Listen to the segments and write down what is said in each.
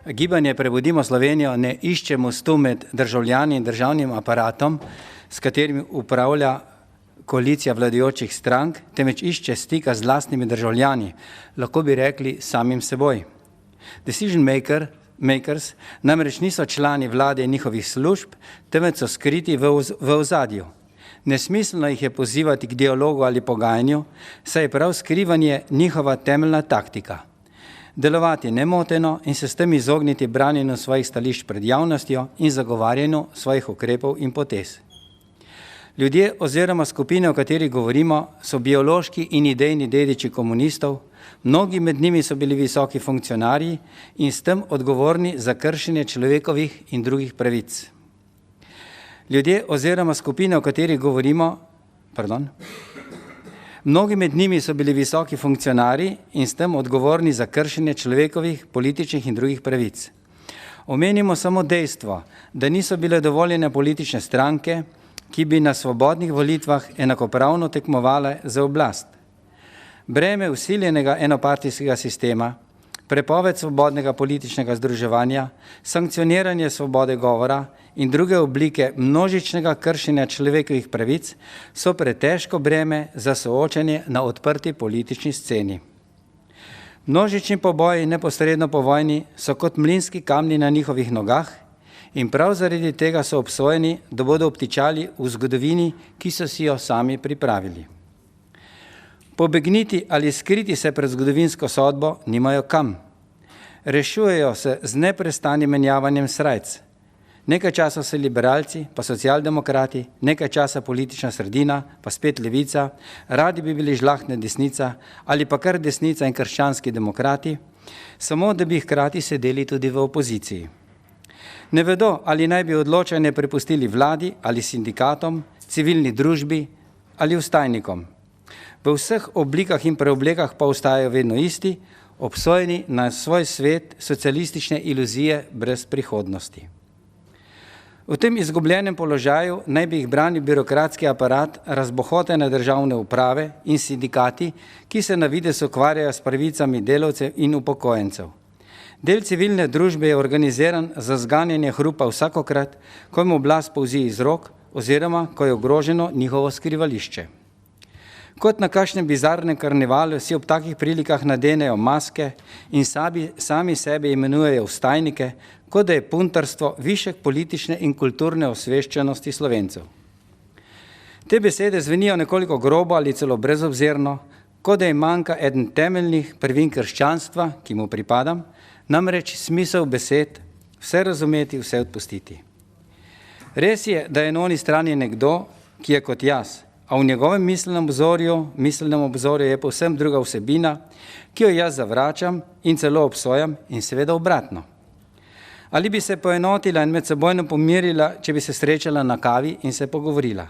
Gibanje Prebudimo Slovenijo ne išče mostu med državljani in državnim aparatom, s katerim upravlja koalicija vladajočih strank, temveč išče stika z lastnimi državljani, lahko bi rekli samim seboj. Decision makers namreč niso člani vlade in njihovih služb, temveč so skriti v ozadju. Nesmiselno jih je pozivati k dialogu ali pogajanju, saj je prav skrivanje njihova temeljna taktika. Delovati nemoteno in se s tem izogniti branjenju svojih stališč pred javnostjo in zagovarjanju svojih ukrepov in potez. Ljudje oziroma skupine, o katerih govorimo, so biološki in idejni dediči komunistov, mnogi med njimi so bili visoki funkcionarji in s tem odgovorni za kršenje človekovih in drugih pravic. Ljudje oziroma skupine, o katerih govorimo, mnogi med njimi so bili visoki funkcionarji in s tem odgovorni za kršenje človekovih, političnih in drugih pravic. Omenimo samo dejstvo, da niso bile dovoljene politične stranke, ki bi na svobodnih volitvah enakopravno tekmovale za oblast. Breme vsiljenega enopartijskega sistema, prepoved svobodnega političnega združevanja, sankcioniranje svobode govora in druge oblike množičnega kršenja človekovih pravic so pretežko breme za soočanje na odprti politični sceni. Množični poboji neposredno po vojni so kot mlinski kamni na njihovih nogah in prav zaradi tega so obsojeni, da bodo obtičali v zgodovini, ki so si jo sami pripravili. Pobegniti ali skriti se pred zgodovinsko sodbo nimajo kam. Rešujejo se z neprestanim menjavanjem srajc. Nekaj časa so liberalci, pa socialdemokrati, nekaj časa politična sredina, pa spet levica, radi bi bili žlahtna desnica ali pa kar desnica in krščanski demokrati, samo da bi hkrati sedeli tudi v opoziciji. Ne vedo, ali naj bi odločanje prepustili vladi ali sindikatom, civilni družbi ali vstajnikom. V vseh oblikah in preoblekah pa ostajajo vedno isti, obsojeni na svoj svet socialistične iluzije brez prihodnosti. V tem izgubljenem položaju naj bi jih branil birokratski aparat razbohotene državne uprave in sindikati, ki se na videz ukvarjajo s pravicami delavcev in upokojencev. Del civilne družbe je organiziran za zganjanje hrupa vsakokrat, ko jim oblast polzi iz rok oziroma ko je ogroženo njihovo skrivališče. Kot na kakšnem bizarnem karnevalu si ob takih prilikah nadenejo maske in sami sebe imenujejo vstajnike, kot da je puntarstvo višek politične in kulturne osveščenosti Slovencev. Te besede zvenijo nekoliko grobo ali celo brezobzirno, kot da jim manjka eden temeljnih prvin krščanstva, ki mu pripadam, namreč smisel besed, vse razumeti, vse odpustiti. Res je, da je na oni strani nekdo, ki je kot jaz, a v njegovem miselnem obzorju je povsem druga vsebina, ki jo jaz zavračam in celo obsojam in seveda obratno. Ali bi se poenotila in med sebojno pomirila, če bi se srečala na kavi in se pogovorila?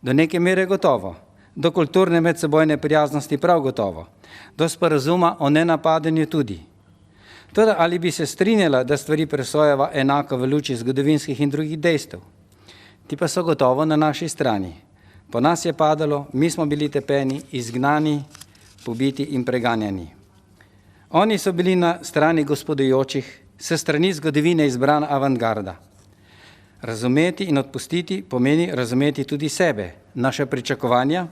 Do neke mere gotovo, do kulturne medsebojne prijaznosti prav gotovo, do sporazuma o nenapadanju tudi. Toda ali bi se strinjala, da stvari presojava enako v luči zgodovinskih in drugih dejstev? Ti pa so gotovo na naši strani. Po nas je padalo, mi smo bili tepeni, izgnani, pobiti in preganjani. Oni so bili na strani gospodujočih, se strani zgodovine izbrana avantgarda. Razumeti in odpustiti pomeni razumeti tudi sebe, naše pričakovanja,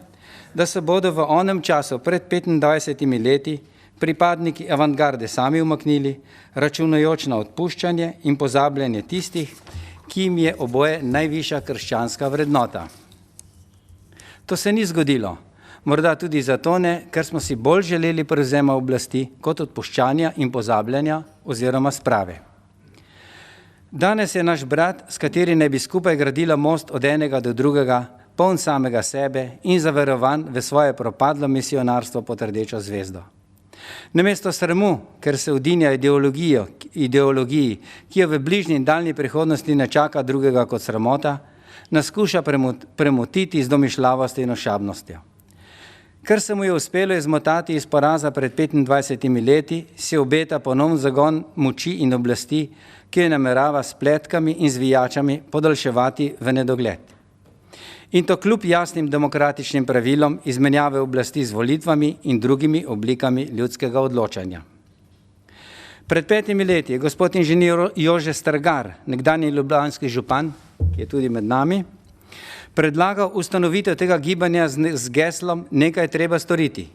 da se bodo v onem času pred 25 leti pripadniki avantgarde sami umaknili, računajoč na odpuščanje in pozabljanje tistih, ki jim je oboje najvišja krščanska vrednota. To se ni zgodilo, morda tudi zato ne, ker smo si bolj želeli prevzema oblasti kot odpuščanja in pozabljanja oziroma sprave. Danes je naš brat, s katerim naj bi skupaj gradila most od enega do drugega, poln samega sebe in zaverovan v svoje propadlo misionarstvo pod rdečo zvezdo. Namesto sramu, ker se udinja ideologiji, ki jo v bližnji in daljni prihodnosti ne čaka drugega kot sramota, nas skuša premotiti z domišljavosti in ošabnostjo. Ker se mu je uspelo izmotati iz poraza pred 25 leti, si obeta ponovno zagon moči in oblasti, ki jo namerava s pletkami in zvijačami podaljševati v nedogled. In to kljub jasnim demokratičnim pravilom izmenjave oblasti z volitvami in drugimi oblikami ljudskega odločanja. Pred 5 leti je gospod inženir Jože Strgar, nekdanji ljubljanski župan, ki je tudi med nami, predlagal ustanovitev tega gibanja z geslom Nekaj treba storiti.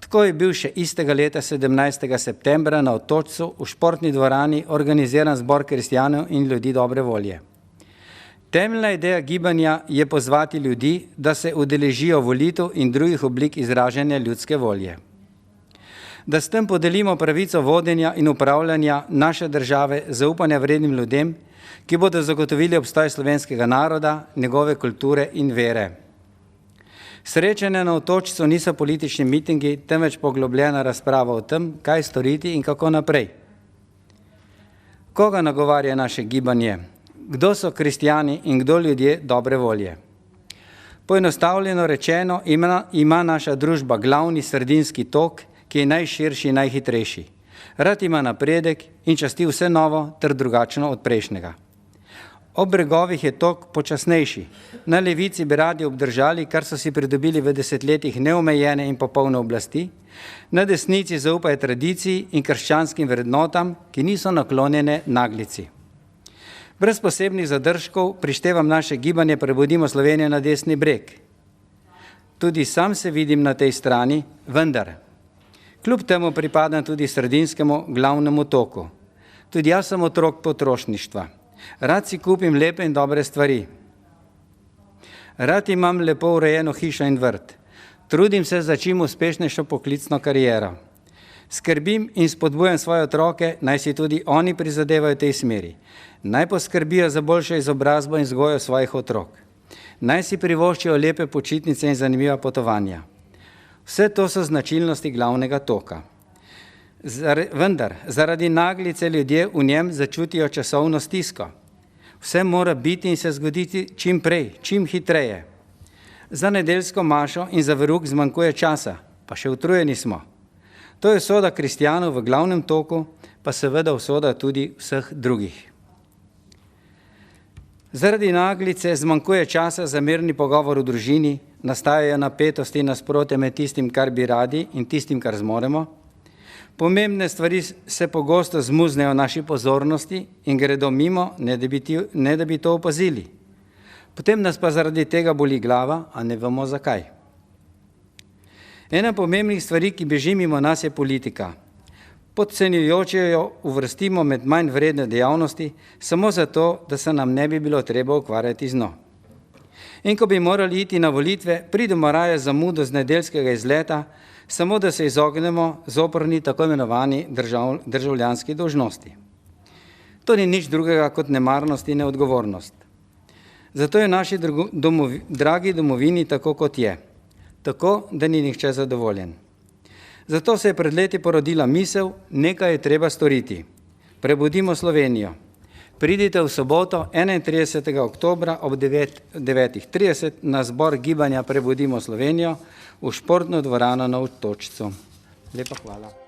Tako je bil še istega leta 17. septembra na Otočcu v športni dvorani organiziran zbor kristjanov in ljudi dobre volje. Temeljna ideja gibanja je pozvati ljudi, da se udeležijo volitev in drugih oblik izražanja ljudske volje. Da s tem podelimo pravico vodenja in upravljanja naše države zaupanja vrednim ljudem, ki bodo zagotovili obstoj slovenskega naroda, njegove kulture in vere. Srečanja na Otočcu niso politični mitingi, temveč poglobljena razprava o tem, kaj storiti in kako naprej. Koga nagovarja naše gibanje? Kdo so kristjani in kdo ljudje dobre volje? Poenostavljeno rečeno, ima naša družba glavni sredinski tok, ki je najširši in najhitrejši. Rad ima napredek in časti vse novo ter drugačno od prejšnjega. Ob bregovih je tok počasnejši. Na levici bi radi obdržali, kar so si pridobili v desetletjih neomejene in popolne oblasti, na desnici zaupajo tradiciji in krščanskim vrednotam, ki niso naklonjene naglici. Brez posebnih zadržkov prištevam naše gibanje Prebudimo Slovenijo na desni breg. Tudi sam se vidim na tej strani, vendar. Kljub temu pripadam tudi sredinskemu glavnemu toku. Tudi jaz sem otrok potrošništva. Rad si kupim lepe in dobre stvari. Rad imam lepo urejeno hišo in vrt. Trudim se za čim uspešnejšo poklicno kariero. Skrbim in spodbujam svoje otroke, naj si tudi oni prizadevajo v tej smeri. Naj poskrbijo za boljšo izobrazbo in vzgojo svojih otrok. Naj si privoščijo lepe počitnice in zanimiva potovanja. Vse to so značilnosti glavnega toka. Vendar, zaradi naglice ljudje v njem začutijo časovno stisko. Vse mora biti in se zgoditi čim prej, čim hitreje. Za nedeljsko mašo in za verouk zmanjkuje časa, pa še utrujeni smo. To je usoda kristjanov v glavnem toku, pa seveda usoda tudi vseh drugih. Zaradi naglice zmanjkuje časa za mirni pogovor v družini, nastajajo napetosti in nasprotja med tistim, kar bi radi in tistim, kar zmoremo. Pomembne stvari se pogosto zmuznejo naši pozornosti in gredo mimo, ne da bi to opazili. Potem nas pa zaradi tega boli glava, a ne vemo zakaj. Ena pomembnih stvari, ki beži mimo nas, je politika. Podcenjujoče jo uvrstimo med manj vredne dejavnosti, samo zato, da se nam ne bi bilo treba ukvarjati z njo. In ko bi morali iti na volitve, pridemo raje zamudo z nedeljskega izleta, samo da se izognemo zoprni tako imenovani državljanski dolžnosti. To ni nič drugega kot nemarnost in neodgovornost. Zato je naši dragi domovini tako, kot je. Tako, da ni nihče zadovoljen. Zato se je pred leti porodila misel, nekaj je treba storiti. Prebudimo Slovenijo. Pridite v soboto 31. oktobra ob 9:30 na zbor gibanja Prebudimo Slovenijo v športno dvorano na Otočcu. Lepa hvala.